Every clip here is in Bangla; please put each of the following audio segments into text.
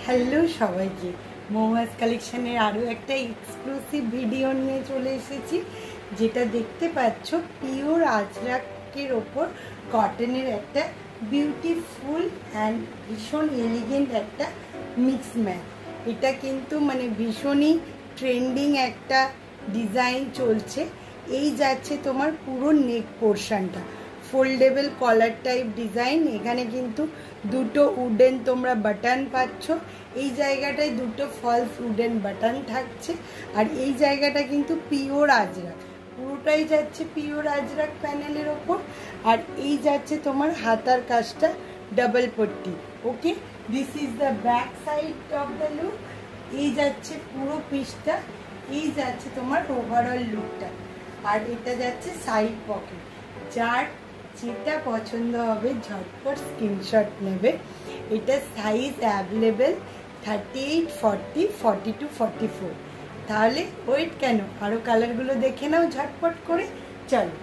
হ্যালো সবাইকে, মৌমাস কালেকশনের আরও একটা এক্সক্লুসিভ ভিডিও নিয়ে চলে এসেছি। যেটা দেখতে পাচ্ছ পিওর আজরাকের ওপর কটনের একটা বিউটিফুল অ্যান্ড ভীষণ এলিগেন্ট একটা মিক্স ম্যাচ। এটা কিন্তু ভীষণই ট্রেন্ডিং একটা ডিজাইন চলছে। এই যাচ্ছে তোমার পুরো নেক পোর্শনটা, ফোল্ডেবল কলার টাইপ ডিজাইন। এখানে কিন্তু দুটো উডেন তোমরা বাটন পাচ্ছ, এই জায়গাটায় দুটো ফলস উডেন বাটন থাকছে। আর এই জায়গাটা কিন্তু পিওর আজরাক, পুরোটাই যাচ্ছে পিওর আজরাক প্যানেলের ওপর। আর এই যাচ্ছে তোমার হাতার কাজটা ডাবল পট্টি। Okay, this is the back side of the look. এই যাচ্ছে পুরো পিসটা, এই যাচ্ছে তোমার ওভারঅল লুকটা। আর এটা যাচ্ছে সাইড পকেট। যার যেটা পছন্দ হবে ঝটপট স্ক্রিনশট নেবে। এটা সাইজ অ্যাভেলেবেল 38, 40, 42, 44। তাহলে ওয়েট কেন, আরও কালারগুলো দেখে নাও ঝটপট করে। চলো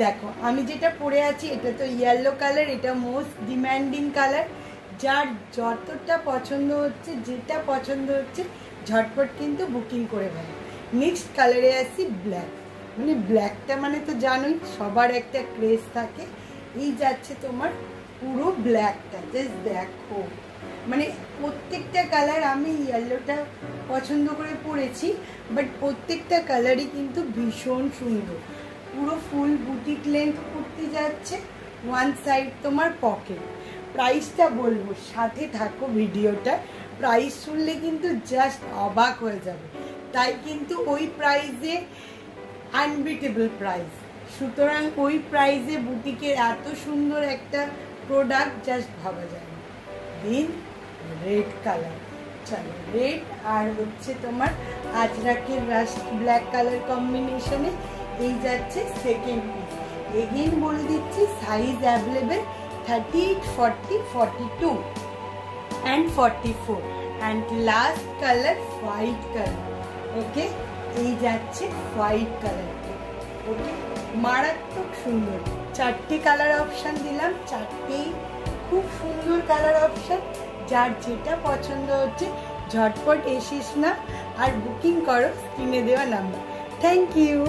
দেখো, আমি যেটা পরে আছি এটা তো ইয়েলো কালার, এটা মোস্ট ডিম্যান্ডিং কালার। যার যতটা পছন্দ হচ্ছে, যেটা পছন্দ হচ্ছে ঝটপট কিন্তু বুকিং করে ফেলো। নেক্সট কালারে আসি ব্ল্যাক। ব্ল্যাকটা তো জানোই সবার একটা ক্রেজ থাকে। এই যাচ্ছে তোমার পুরো ব্ল্যাকটা, জাস্ট দেখো। প্রত্যেকটা কালার, আমি ইয়েলোটা পছন্দ করে পরেছি, বাট প্রত্যেকটা কালারই কিন্তু ভীষণ সুন্দর। পুরো ফুল বুটিক লেন্থ করতে যাচ্ছে, ওয়ান সাইড তোমার পকেট। প্রাইসটা বলবো, সাথে থাকো ভিডিওটা। প্রাইস শুনলে কিন্তু জাস্ট অবাক হয়ে যাবে। তাই কিন্তু ওই প্রাইসে আনবিটেবল প্রাইস, সুতরাং ওই প্রাইসে বুটিকের এত সুন্দর একটা প্রোডাক্ট জাস্ট ভাবা যায় না। দিন রেড কালার, চলো রেড আর হচ্ছে তোমার আজরাকের রাস্ট ব্ল্যাক কালার কম্বিনেশনে এই যাচ্ছে সেকেন্ড পিস। এগেইন বলে দিচ্ছি size available 38, 40, 42 and 44। And last colour white colour. Okay, এই যাচ্ছে হোয়াইট কালারটা। ওকে, মারাত্মক সুন্দর। চারটে কালার অপশান দিলাম, চারটেই খুব সুন্দর কালার অপশান। যার যেটা পছন্দ হচ্ছে ঝটপট এসিস না আর বুকিং করো স্ক্রিনে দেওয়া নাম্বার। Thank you.